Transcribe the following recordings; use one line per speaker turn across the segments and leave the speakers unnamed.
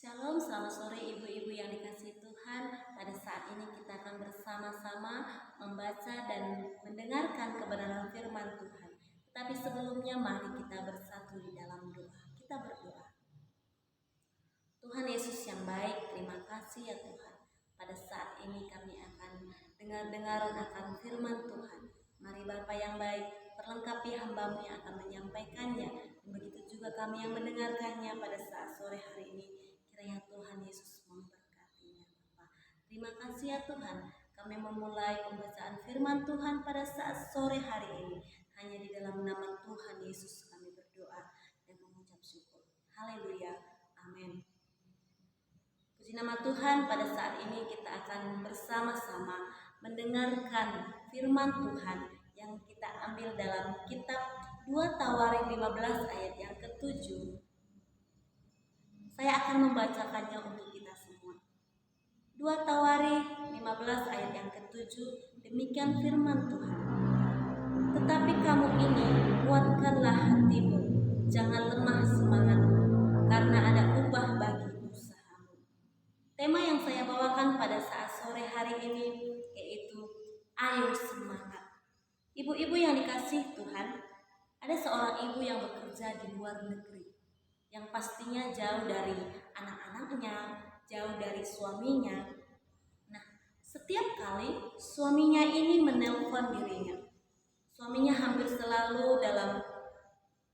Shalom, selamat sore ibu-ibu yang dikasihi Tuhan. Pada saat ini kita akan bersama-sama membaca dan mendengarkan kebenaran firman Tuhan. Tetapi sebelumnya mari kita bersatu di dalam doa. Kita berdoa. Tuhan Yesus yang baik, terima kasih ya Tuhan. Pada saat ini kami akan dengar akan firman Tuhan. Mari Bapa yang baik, perlengkapi hamba-Mu yang akan menyampaikannya. Dan begitu juga kami yang mendengarkannya pada saat sore hari ini. Kiranya Tuhan Yesus memberkatinya Bapa. Terima kasih ya Tuhan. Kami memulai pembacaan firman Tuhan pada saat sore hari ini. Hanya di dalam nama Tuhan Yesus kami berdoa dan mengucap syukur. Haleluya. Amin. Puji nama Tuhan, pada saat ini kita akan bersama-sama mendengarkan firman Tuhan yang kita ambil dalam kitab 2 Tawarik 15 ayat yang ke-7. Saya akan membacakannya untuk kita semua. 2 Tawarik 15 ayat yang ke-7, demikian firman Tuhan. Tetapi kamu ini, kuatkanlah hatimu, jangan lemah semangatmu, karena ada upah bagi usahamu. Tema yang saya bawakan pada saat sore hari ini yaitu ayo semangat. Ibu-ibu yang dikasihi Tuhan, ada seorang ibu yang bekerja di luar negeri, yang pastinya jauh dari anak-anaknya, jauh dari suaminya. Nah, setiap kali suaminya ini menelpon dirinya, suaminya hampir selalu dalam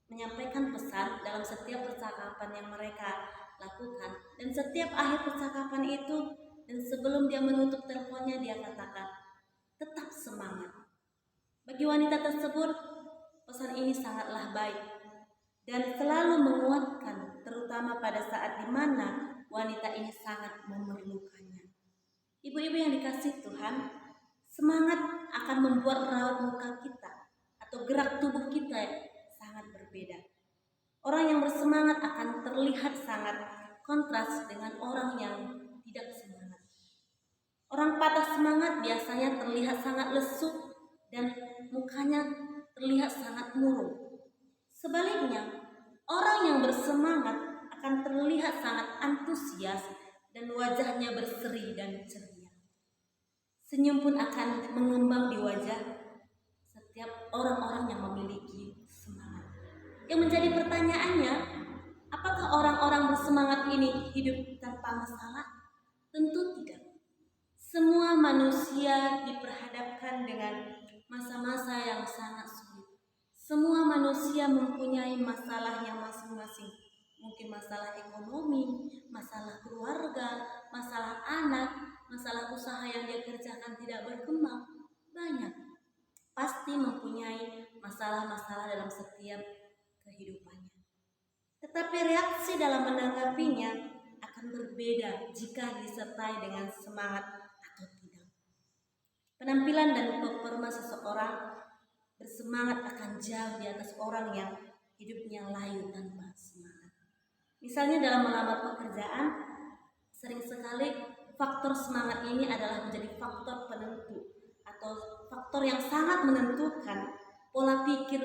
menyampaikan pesan dalam setiap percakapan yang mereka lakukan. Dan setiap akhir percakapan itu, dan sebelum dia menutup teleponnya, dia katakan, tetap semangat. Bagi wanita tersebut, pesan ini sangatlah baik dan selalu menguatkan, terutama pada saat dimana wanita ini sangat memerlukannya. Ibu-ibu yang dikasihi Tuhan, semangat akan membuat raut muka kita atau gerak tubuh kita sangat berbeda. Orang yang bersemangat akan terlihat sangat kontras dengan orang yang tidak semangat. Orang patah semangat biasanya terlihat sangat lesu dan mukanya terlihat sangat murung. Sebaliknya, orang yang bersemangat akan terlihat sangat antusias dan wajahnya berseri dan ceria. Senyum pun akan mengembang di wajah setiap orang-orang yang memiliki semangat. Yang menjadi pertanyaannya, apakah orang-orang bersemangat ini hidup tanpa masalah? Tentu tidak. Semua manusia diperhadapkan dengan masa-masa yang sangat sulit. Semua manusia mempunyai masalahnya masing-masing. Mungkin masalah ekonomi, masalah keluarga, masalah anak, masalah usaha yang dia kerjakan tidak berkembang. Banyak. Pasti mempunyai masalah-masalah dalam setiap kehidupannya. Tetapi reaksi dalam menanggapinya akan berbeda jika disertai dengan semangat atau tidak. Penampilan dan performa seseorang bersemangat akan jauh di atas orang yang hidupnya layu tanpa semangat. Misalnya dalam melamar pekerjaan, sering sekali faktor semangat ini adalah menjadi faktor penentu atau faktor yang sangat menentukan pola pikir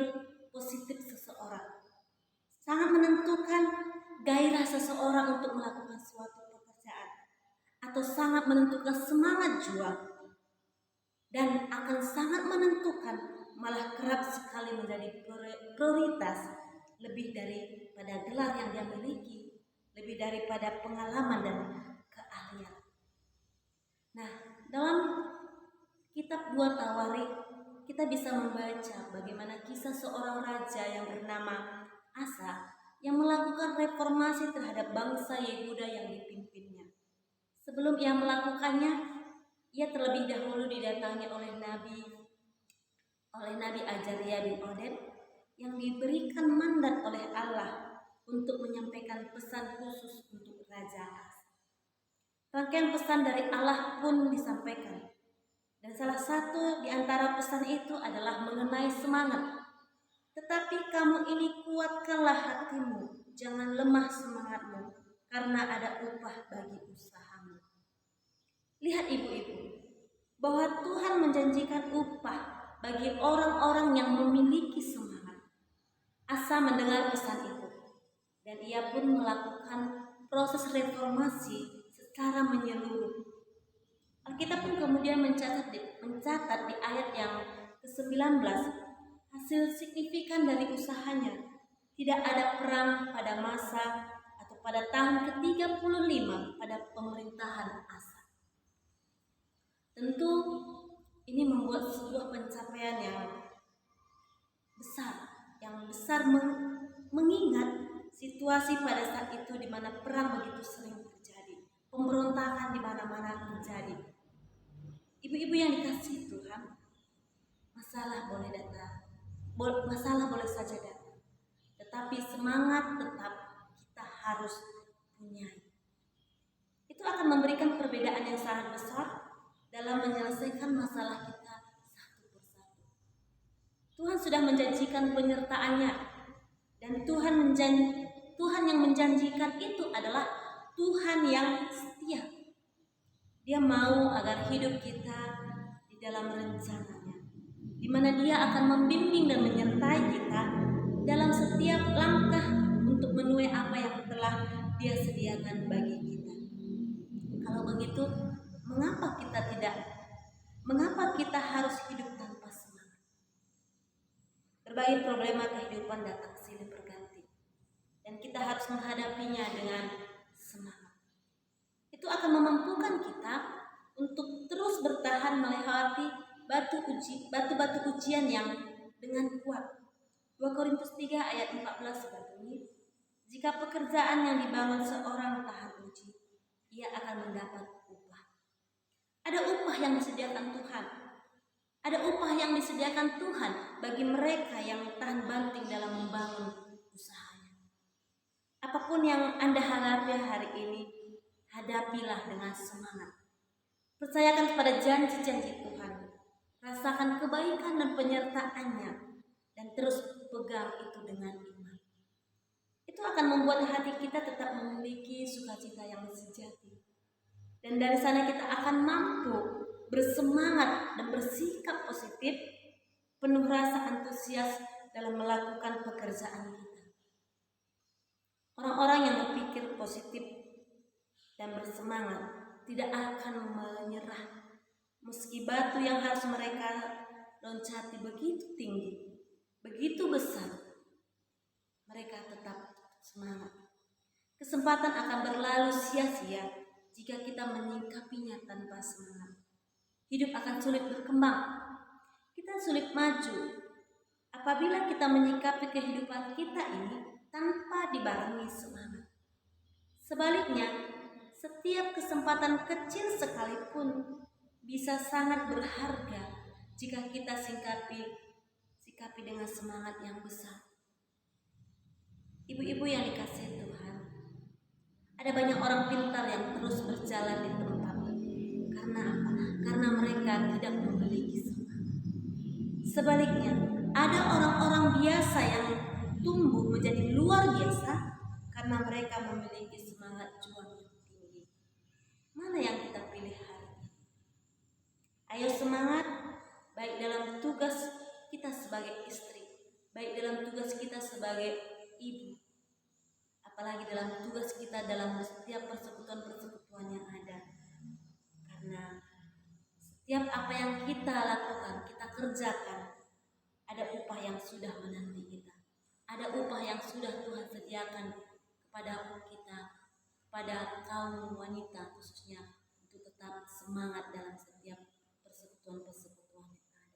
positif seseorang. Sangat menentukan gairah seseorang untuk melakukan suatu pekerjaan, atau sangat menentukan semangat juang, dan akan sangat menentukan, malah kerap sekali menjadi prioritas lebih daripada gelar yang dia miliki, lebih daripada pengalaman dan keahlian. Nah, dalam kitab 2 Tawarik kita bisa membaca bagaimana kisah seorang raja yang bernama Asa yang melakukan reformasi terhadap bangsa Yehuda yang dipimpinnya. Sebelum ia melakukannya, ia terlebih dahulu didatangi oleh Nabi Azaria bin Oded yang diberikan mandat oleh Allah untuk menyampaikan pesan khusus untuk Raja Asa. Rangkaian pesan dari Allah pun disampaikan, dan salah satu di antara pesan itu adalah mengenai semangat. Tetapi kamu ini kuatkanlah hatimu, jangan lemah semangatmu, karena ada upah bagi usahamu. Lihat ibu-ibu, bahwa Tuhan menjanjikan upah bagi orang-orang yang memiliki semangat. Asa mendengar pesan itu, dan ia pun melakukan proses reformasi secara menyeluruh. Alkitab pun kemudian mencatat di ayat yang ke-19 hasil signifikan dari usahanya. Tidak ada perang pada masa atau pada tahun ke-35 pada pemerintahan Asa. Tentu ini membuat sebuah pencapaian yang besar mengingat situasi pada saat itu di mana perang begitu sering terjadi, pemberontakan di mana-mana terjadi. Ibu-ibu yang dikasihi Tuhan, masalah boleh datang, masalah boleh saja datang, tetapi semangat tetap kita harus punya. Itu akan memberikan perbedaan yang sangat besar dalam menyelesaikan masalah kita satu persatu. Tuhan sudah menjanjikan penyertaannya, dan Tuhan yang menjanjikan itu adalah Tuhan yang setia. Dia mau agar hidup kita di dalam rencananya, di mana Dia akan membimbing dan menyertai kita dalam setiap langkah untuk menuai apa yang telah Dia sediakan bagi kita. Kalau begitu, mengapa kita harus hidup tanpa semangat? Berbagai problema kehidupan datang silih berganti, dan kita harus menghadapinya dengan semangat. Itu akan memampukan kita untuk terus bertahan melewati batu-batu ujian yang dengan kuat. 2 Korintus 3 ayat 14 berbunyi, jika pekerjaan yang dibangun seorang tahan uji, ia akan mendapat upah. Ada upah yang disediakan Tuhan. Ada upah yang disediakan Tuhan bagi mereka yang tahan banting dalam membangun usahanya. Apapun yang Anda hadapi hari ini, hadapilah dengan semangat. Percayakan kepada janji-janji Tuhan. Rasakan kebaikan dan penyertaannya, dan terus pegang itu dengan iman. Itu akan membuat hati kita tetap memiliki sukacita yang sejati. Dan dari sana kita akan mampu bersemangat dan bersikap positif, penuh rasa antusias dalam melakukan pekerjaan kita. Orang-orang yang berpikir positif dan bersemangat tidak akan menyerah meski batu yang harus mereka loncati begitu tinggi, begitu besar. Mereka tetap semangat. Kesempatan akan berlalu sia-sia jika kita menyikapinya tanpa semangat. Hidup akan sulit berkembang, kita sulit maju apabila kita menyikapi kehidupan kita ini tanpa dibarengi semangat. Sebaliknya, setiap kesempatan kecil sekalipun bisa sangat berharga jika kita sikapi dengan semangat yang besar. Ibu-ibu yang dikasihi Tuhan, ada banyak orang pintar yang terus berjalan di tempat. Karena apa? Karena mereka tidak memiliki semangat. Sebaliknya, ada orang-orang biasa yang tumbuh menjadi luar biasa karena mereka memiliki semangat juang yang tinggi. Mana yang kita pilih hari ini? Ayo semangat, baik dalam tugas kita sebagai istri, baik dalam tugas kita sebagai ibu, apalagi dalam tugas kita dalam setiap persekutuan-persekutuan yang ada. Karena setiap apa yang kita lakukan, kita kerjakan, ada upah yang sudah menanti kita. Ada upah yang sudah Tuhan sediakan kepada kita, kepada kaum wanita khususnya, untuk tetap semangat dalam setiap persekutuan-persekutuan yang ada.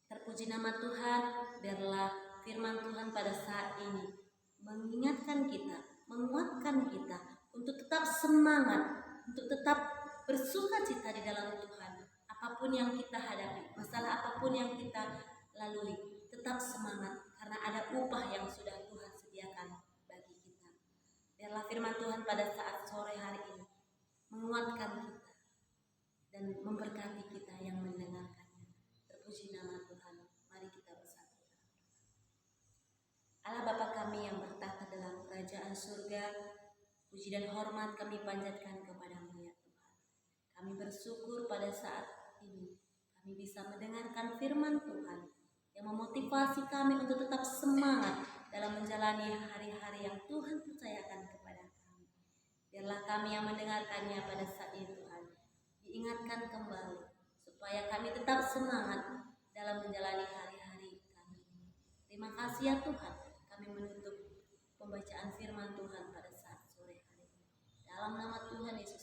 Terpuji nama Tuhan, biarlah firman Tuhan pada saat ini mengingatkan kita, menguatkan kita untuk tetap semangat, untuk tetap bersukacita di dalam Tuhan. Apapun yang kita hadapi, masalah apapun yang kita lalui, tetap semangat karena ada upah yang sudah Tuhan sediakan bagi kita. Biarlah firman Tuhan pada saat sore hari ini menguatkan kita dan memberkati kita yang mendengarkannya. Terpuji nama Tuhan. Mari kita bersatu. Allah Bapa kami yang bertata dalam kerajaan surga, puji dan hormat kami panjatkan kepadamu ya Tuhan. Kami bersyukur pada saat ini kami bisa mendengarkan firman Tuhan yang memotivasi kami untuk tetap semangat dalam menjalani hari-hari yang Tuhan percayakan kepada kami. Biarlah kami yang mendengarkannya pada saat ini Tuhan diingatkan kembali supaya kami tetap semangat dalam menjalani hari-hari kami. Terima kasih ya Tuhan, kami menutup pembacaan firman Tuhan pada saat sore hari. Dalam nama Tuhan Yesus